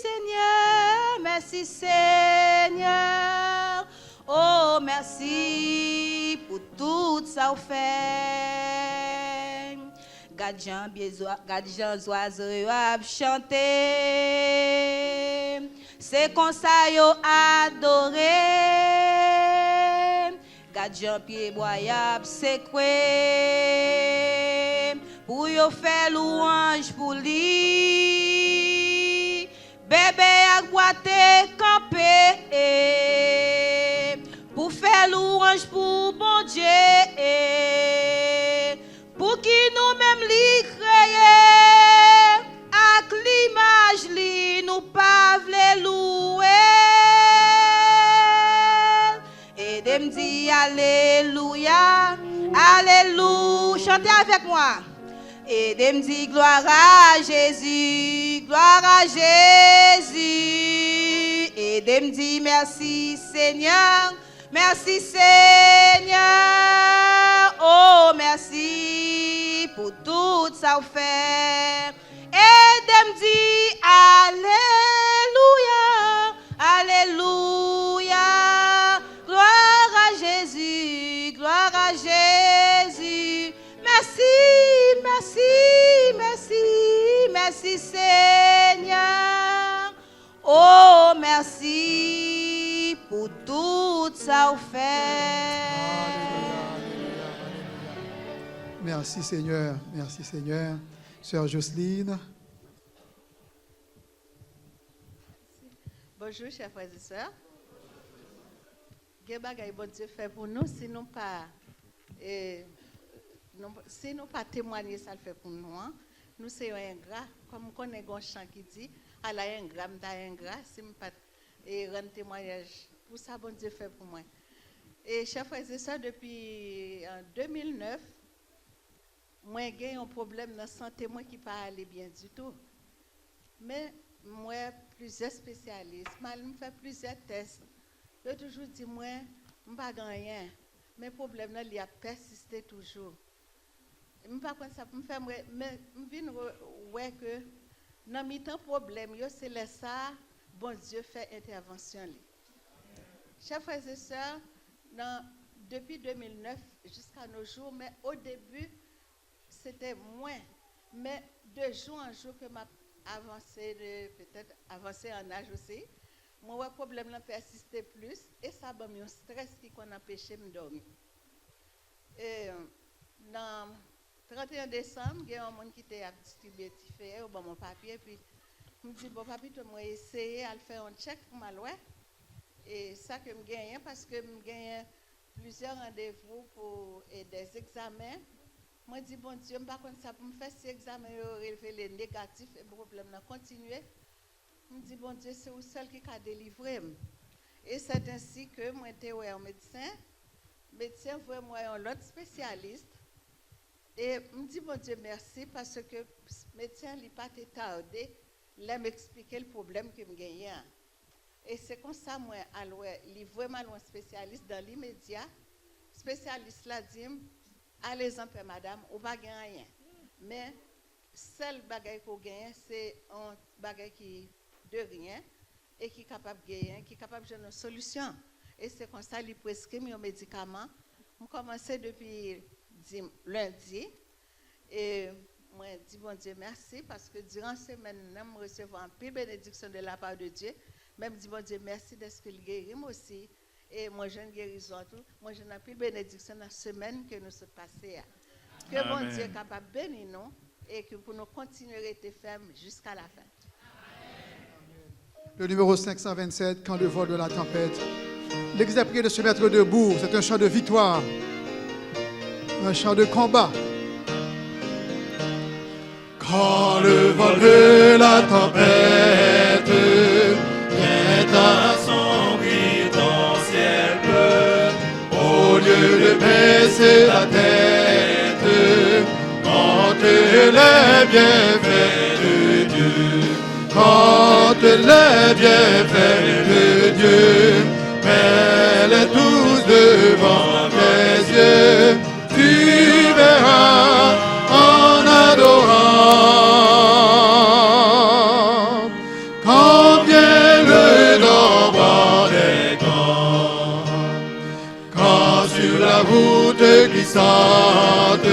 Seigneur, merci Seigneur. Oh merci pour tout ça vous fait. Gade Jean oiseaux a chanté. C'est comme ça yo adoré. Gade Jean pied boyab secoué. Pour yo faire louange pour lui. Bébé a boité campé. Pour faire louange pour bon Dieu. Pour qui nous-mêmes li créé. Ak l'image li nous pas vle louer. Et de me dit Alléluia, Alléluia. Chantez avec moi. Et de me dit gloire à Jésus, gloire à Jésus. Et de me dit merci Seigneur, merci Seigneur. Oh merci pour tout ça vous fait. Et de me dit Alléluia, Alléluia. Gloire à Jésus, gloire à Jésus. Merci, merci, merci, merci Seigneur. Oh merci pour tout ça vous fait. Merci Seigneur, merci Seigneur. Sœur Jocelyne. Bonjour, chers frères et sœurs. Quel bagay bon Dieu fait pour nous si nous pas témoigner ça le fait pour nous. Hein? Nous sommes ingrats, comme on connaît un chant qui dit à la ingrat, si nous pas rendre témoignage pour ça bon Dieu fait pour moi. Et chers frères et sœurs, depuis 2009, moi j'ai un problème dans la santé moi qui pas aller bien du tout. Mais moi plusieurs spécialistes, je fais plusieurs tests. Je toujours dit moi je n'ai pas rien. Mais le problème, il a persisté toujours. Je ne sais pas ça me fait, mais je viens voir que dans mes temps problème, c'est là ça, bon Dieu fait intervention. Chers frères et sœurs, depuis 2009 jusqu'à nos jours, mais au début, c'était moins. Mais de jour en jour que m'a avancé, peut-être avancé en âge aussi, mon problème là persistait plus et ça m'a mis un stress qui m'a empêché de dormir. Et dans 31 décembre, il y a un monde qui était distribué mon papier, puis je me dis, bon papi, tu m'as essayé à faire un check pour ma loi. Et ça que je gagne parce que je gagne plusieurs rendez-vous pour des examens. Moi, je dis, bon Dieu, je ne sais pas ça pour me faire ces examens révéler les négatifs et le problème n'a continué. Je me dis, bon Dieu, c'est vous seul qui a délivré. Et c'est ainsi que moi, j'étais un médecin. Le médecin voit moi un autre spécialiste. Et je me dis, bon Dieu, merci parce que le médecin n'a pas tardé à m'expliquer le problème que je gagnais. Et c'est comme ça, moi, il est vraiment un spécialiste dans l'immédiat. Le spécialiste l'a dit, allez-en, père, madame, on ne va pas gagner rien. Mais, seul bagage qu'on gagne, c'est un bagage qui de rien et qui est capable de gagner, qui est capable de donner une solution. Et c'est comme ça qu'il prescrit un médicament. On commence depuis lundi. Et moi, je dis, bon Dieu, merci, parce que durant la semaine, je reçois une pile bénédiction de la part de Dieu. Même dis, bon Dieu, merci de ce qu'il guérit moi aussi. Et moi, j'ai une guérison tout. Moi, j'ai une pile bénédiction dans la semaine que nous sommes passés. Que Amen. bon Dieu est capable de bénir nous et que pour nous continuer à être fermes jusqu'à la fin. Le numéro 527, quand le vol de la tempête. L'Église a prié de se mettre debout. C'est un chant de victoire, un chant de combat. Quand le vol de la tempête vient à son cri dans le ciel bleu, au lieu de baisser la tête, quand les bienfaits de Dieu, quand les bienfaits de Dieu, mets-les tous devant tes yeux, tu verras en adorant combien le nombre est grand. Quand sur la route glissante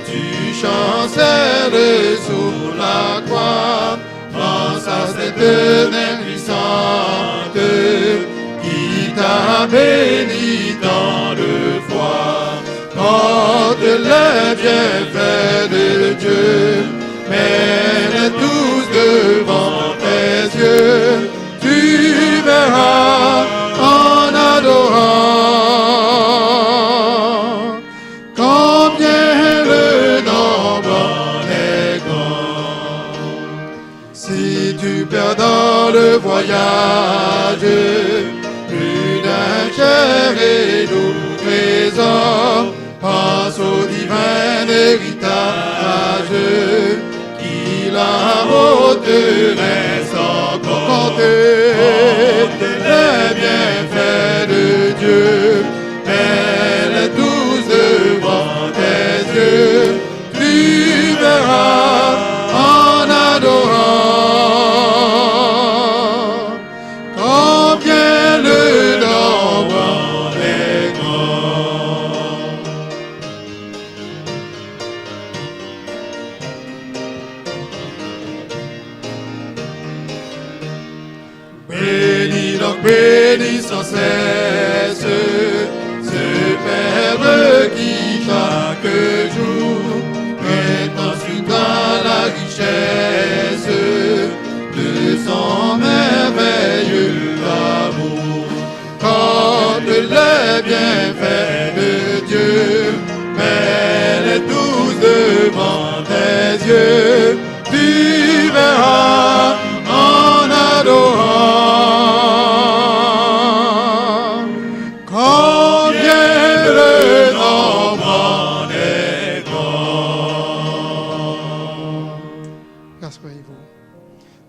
tu chancelles sous la croix, pense à cette naine puissante qui t'a béni dans le froid. Quand les bienfaits de Dieu, mets-les tous devant tes yeux, tu verras en adorant combien le nombre est grand. Si tu perds dans le voyage plus d'un cher et doux trésor, pense au divin héritage qui la ôterait sans compter les bienfaits de Dieu. Mets-les tous devant tes yeux, tu verras en adorant combien le nombre est grand. Bénis donc, bénis sans cesse ce Père qui chaque jour prétend sur dans la richesse de son merveilleux amour. Quand les bienfaits de Dieu, mets-les tous devant tes yeux, tu verras en adorant combien le nombre est grand. Rassurez-vous.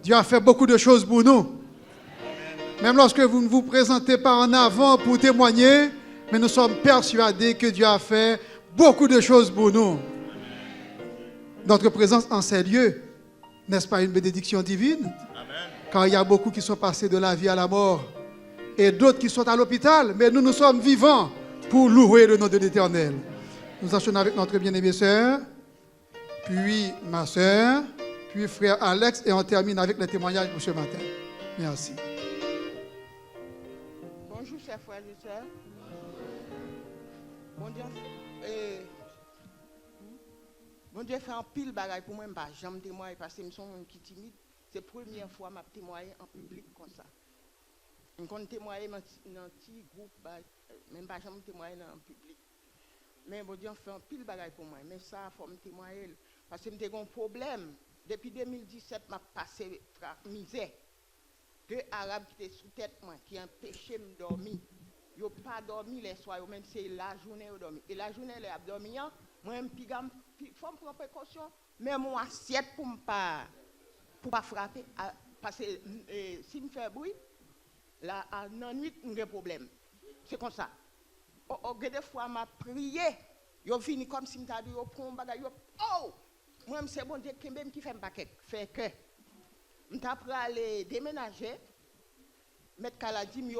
Dieu a fait beaucoup de choses pour nous. Même lorsque vous ne vous présentez pas en avant pour témoigner, mais nous sommes persuadés que Dieu a fait beaucoup de choses pour nous. Notre présence en ces lieux, n'est-ce pas une bénédiction divine? Car il y a beaucoup qui sont passés de la vie à la mort et d'autres qui sont à l'hôpital, mais nous sommes vivants pour louer le nom de l'Éternel. Nous enchaînons avec notre bien-aimée sœur, puis ma sœur, puis frère Alex, et on termine avec les témoignages pour ce matin. Merci. Bonjour, chers frères et sœurs. Bon Dieu fait un pile bagaille pour moi, je ne jamais témoigner parce que je suis un qui timide. C'est la première fois que je témoigné en public comme ça. Je compte témoigner dans un petit groupe, même pas jamais témoigner en public. Mais bon Dieu fait un pile bagaille pour moi. Mais ça, il faut me témoigner. Parce que j'ai un problème. Depuis 2017, je passé misère. Deux Arabes qui étaient sous tête, moi, qui empêchaient de dormir. Ils n'ont pas dormi les soirs, même c'est la journée qu'ils ont dormi. Et la journée, ils ont dormi. Moi, il faut prendre précaution. Mais mon assiette pour ne pas frapper. Parce que si je fais bruit, là, dans la nuit, j'ai un problème. C'est comme ça. Des fois, je prié. Je finis comme si je disais, je prends un bagage. Oh! Moi, c'est bon Dieu qui fait un paquet. Fait que. Je suis aller déménager. Mettre Kaladi, je suis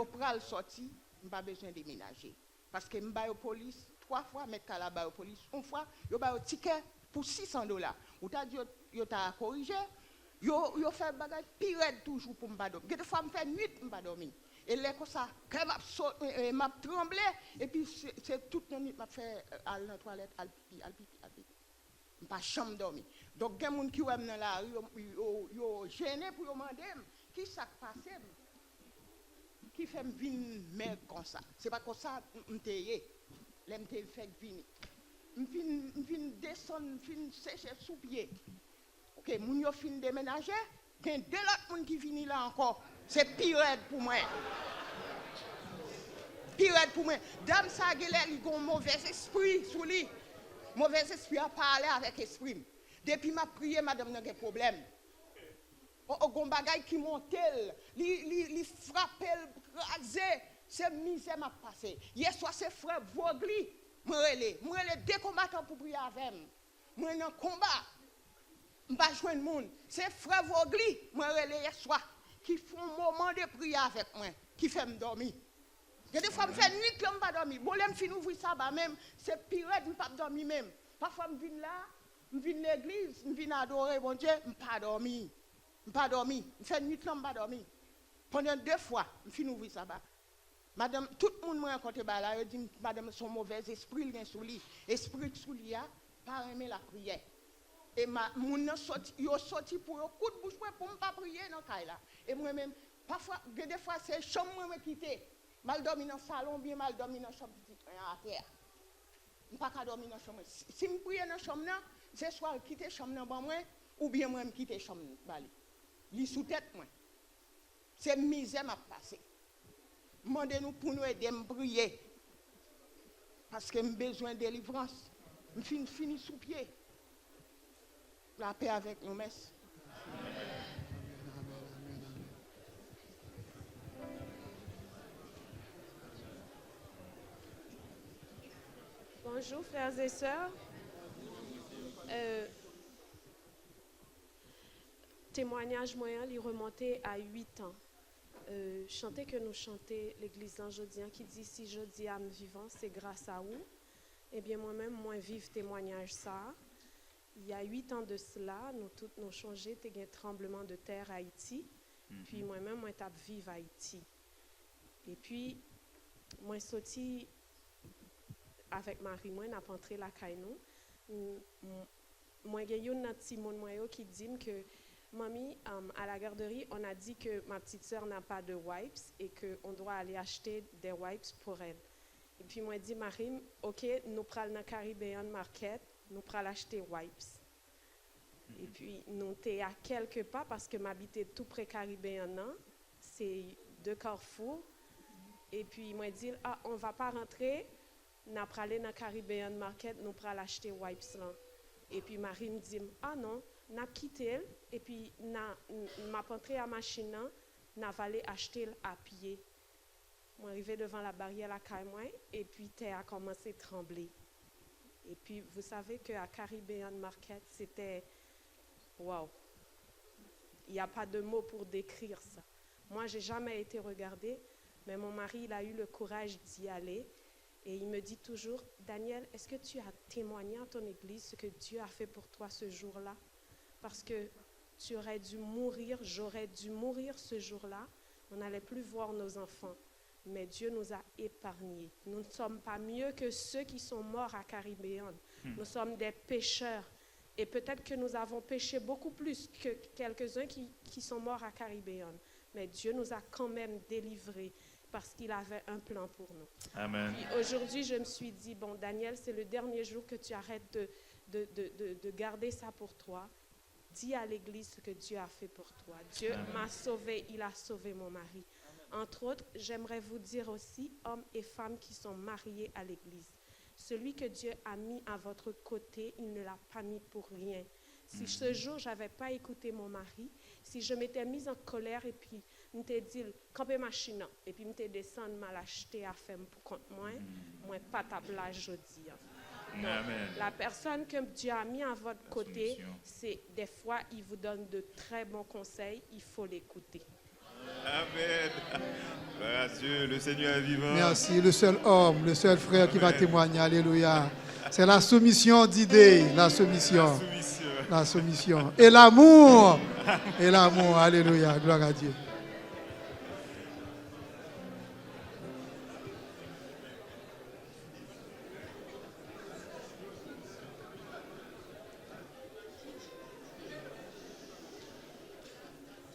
sortir. Je n'ai pas besoin de déménager. Parce que je suis la police 3 fois, mettre Kaladi la police 1 fois. Je suis un ticket pour $600. Ou tu as dit, tu as corrigé. Je fais un bagage pire toujours pour me pas dormir. Des fois, je fais nuit pour me pas dormir. Et là, comme ça, quand je m'a tremblé, et puis c'est toute la nuit que je fais à la toilette, à pipi. Je n'ai pas chambre dormir. Donc, il y a des gens qui sont dans la rue, ils sont gênés pour demander qui s'est passé, qui fait venir comme ça. Ce n'est pas comme ça que je suis fait venir. Je viens descendre, je viens sécher sous pied. Ok, les gens fin déménager, il y a 2 autres gens qui viennent là encore. C'est pire pour moi. Pire pour moi. Dame Sagele, il a un mauvais esprit sous lui. Mauvais esprit à parler avec esprit. Depuis ma prière, madame n'a pas de problème. On bagaille qui monte, il frappe, crase, c'est misère m'a passé. Hier soir, c'est frère Vogli. Moi, deux combattants pour prier avec moi. Moi, dans le combat. Je ne vais pas jouer le monde. C'est frère Vogli, moi, hier soir, qui font un moment de prière avec moi, qui fait me dormir. Il y a des fois, je fais nuit que je ne pas dormir. Bon, je finis ouvrir ça, même, c'est pire, je ne peux pas dormir même. Parfois, je viens là, je viens à l'église, je viens adorer mon Dieu, je ne peux pas dormir. Je ne peux pas dormir. Je fais nuit que je ne peux pas dormir. Pendant 2 fois, je finis ouvrir ça. Madame, tout le monde m'a rencontré là, je dis, madame, son mauvais esprit, il vient sous lui. Esprit sous lui, pas aimer la prière. Et mon sorti pour un coup de bouche pour ne pas prier dans le là. Et moi-même, parfois, des fois, c'est chambre moi qui quitte. Mal dormi dans le salon, bien mal dormi dans la chambre à terre. Je ne peux pas dormir dans la chambre. Si je prie dans la chambre, c'est soit quitter la chambre dans moi, ou bien moi je quitte la chambre. Li sous tête moi. C'est misère m'a passé. Demandez-nous pour nous aider à prier. Parce que j'ai besoin de délivrance. Je finis sous pied. La paix avec nous, merci. Bonjour frères et sœurs. Témoignage moyen, il remontait à 8 ans. Chanter que nous chantons l'église d'Anjodien qui dit si je dis âme vivant, c'est grâce à vous. Eh bien moi-même, moi vive témoignage ça. Il y a 8 ans de cela, nous tous nous changé, il y a un tremblement de terre à Haïti. Puis moi-même, moi tape vive à Haïti. Et puis, moi sorti avec Marie, moi n'a pas entré la caille. Moi j'ai un petit monde qui dit que mamie, à la garderie, on a dit que ma petite sœur n'a pas de wipes et qu'on doit aller acheter des wipes pour elle. Et puis moi dit Marie, ok, nous prenons dans Caribbean Market, nous prenons acheter wipes. Et puis nous sommes à quelques pas parce que m'habitais tout près Caribbean, c'est 2 carrefours. Et puis moi dit on va pas rentrer, nous allons aller dans Caribbean Market, nous allons acheter wipes là. Et puis Marie me dit non, n'a quitté et puis m'a entré à machine n'a allé acheter à pied. Je suis arrivé devant la barrière à Caïmoin et puis terre a commencé à trembler. Et puis vous savez qu'à Caribbean Market, c'était wow. Il n'y a pas de mots pour décrire ça. Moi, je n'ai jamais été regardée, mais mon mari, il a eu le courage d'y aller. Et il me dit toujours, Daniel, est-ce que tu as témoigné à ton église ce que Dieu a fait pour toi ce jour-là? Parce que tu aurais dû mourir, j'aurais dû mourir ce jour-là. On n'allait plus voir nos enfants. Mais Dieu nous a épargnés. Nous ne sommes pas mieux que ceux qui sont morts à Caribéan. Nous sommes des pécheurs. Et peut-être que nous avons péché beaucoup plus que quelques-uns qui sont morts à Caribéan. Mais Dieu nous a quand même délivrés parce qu'il avait un plan pour nous. Amen. Et aujourd'hui, je me suis dit, bon, Daniel, c'est le dernier jour que tu arrêtes de garder ça pour toi. Dis à l'église ce que Dieu a fait pour toi. Dieu m'a sauvé, il a sauvé mon mari. Entre autres, j'aimerais vous dire aussi, hommes et femmes qui sont mariés à l'église, celui que Dieu a mis à votre côté, il ne l'a pas mis pour rien. Si ce jour, je n'avais pas écouté mon mari, si je m'étais mise en colère et puis je m'étais dit, camper machine, et puis je m'étais descendu mal acheter à faire pour compte moi, moi pas ta place aujourd'hui. Amen. La personne que Dieu a mis à votre côté, c'est des fois, il vous donne de très bons conseils, il faut l'écouter. Amen. Gloire à Dieu, le Seigneur est vivant. Merci, le seul homme, le seul frère qui va témoigner. Alléluia. C'est la soumission d'idées, la soumission. La soumission. Et l'amour. Et l'amour. Alléluia. Gloire à Dieu.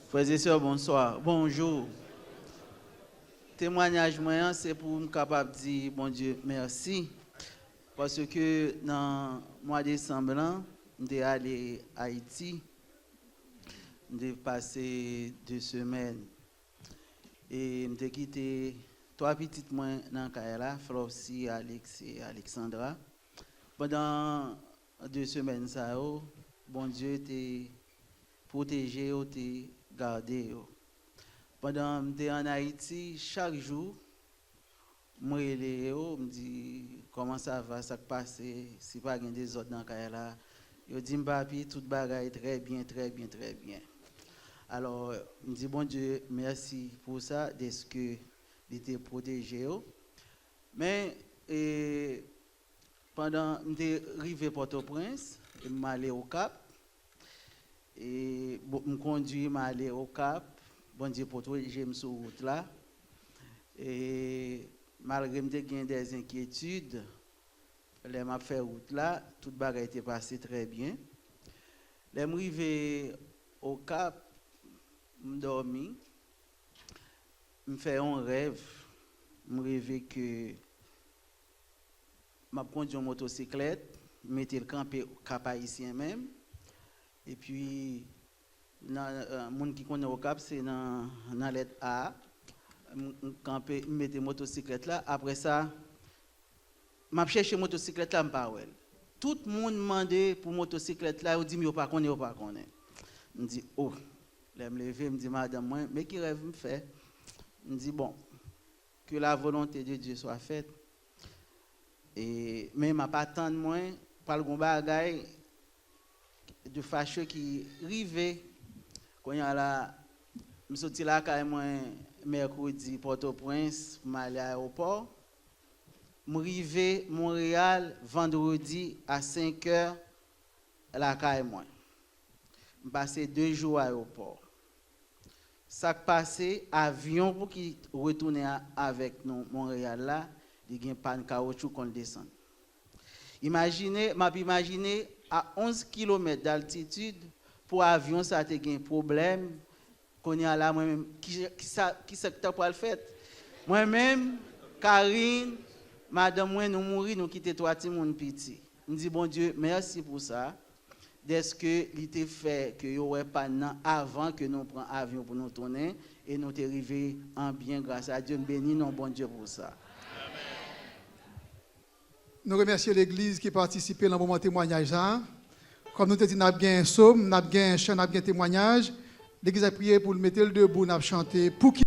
Frères et sœurs, bonsoir. Bonjour. Témoignage moyen, c'est pour me capable de dire, bon Dieu, merci. Parce que dans le mois de décembre, je suis allé à Haïti. J'ai passé 2 semaines. Et j'ai quitté 3 petites moins dans Kaela, Flossi, Alex et Alexandra. Pendant 2 semaines, ça, bon Dieu t'a protégé, t'a gardé. Pendant que j'étais en Haïti, chaque jour, je me dis comment ça va, ça passe, si pas de désordre dans le cas là. Je dis, papi, tout bagaille très bien, très bien, très bien. Alors, je me dis, bon Dieu, merci pour ça, de ce que j'étais protégé. Mais pendant que j'étais arrivé à Port-au-Prince, je suis allé au Cap. Et je me conduis, je aller au Cap. Bon Dieu, pour toi, j'ai sur route là. Et malgré que j'ai des inquiétudes, les m'a fait route là, tout le bagage était passé très bien. Les arrivé au Cap, je dormi, je fais un rêve, je rêvais que je conduis une motocyclette, je mettais le campé au Cap haïtien même, et puis le monde qui connaît au Cap, c'est dans lettre A. Je mettais motocyclette là. Après ça, je cherché motocyclette là, je tout le monde demandait pour motocyclette là, il dit, mais je ne connais pas. Je me dis, oh, je me lever, je me dis, madame, mais qui rêve me fait? Je me dis, bon, que la volonté de Dieu soit faite. Et même à pas tant de moi, par le bagage de fâcheux qui arrivait. Quand il y a là, je suis sorti là quand mercredi Port-au-Prince pour aller à l'aéroport. Je suis arrivé à Montréal vendredi à 5h là quand je passé 2 jours à l'aéroport. Ça qui passé, avion pour qui retourner avec nous Montréal là, il y a une panne caoutchouc qu'on descend. Imaginez à 11 km d'altitude, pour l'avion, ça a été un problème. Qu'on y a là, moi-même, qui secteur pour le faire? Moi-même, Karine, madame, moi, nous mourir, nous quitter 3 petits monde petit. Je dis, bon Dieu, merci pour ça. Est-ce que il était fait que y aurait pas avant que nous prenions l'avion pour nous tourner et nous sommes arrivés en bien grâce à Dieu. Béni, non, bon Dieu pour ça. Nous remercions l'Église qui a participé dans le moment témoignage. Comme nous te dit, nous avons un psaume, nous avons un chant, nous avons un témoignage. L'église a prié pour le mettre debout, on a chanté pour qui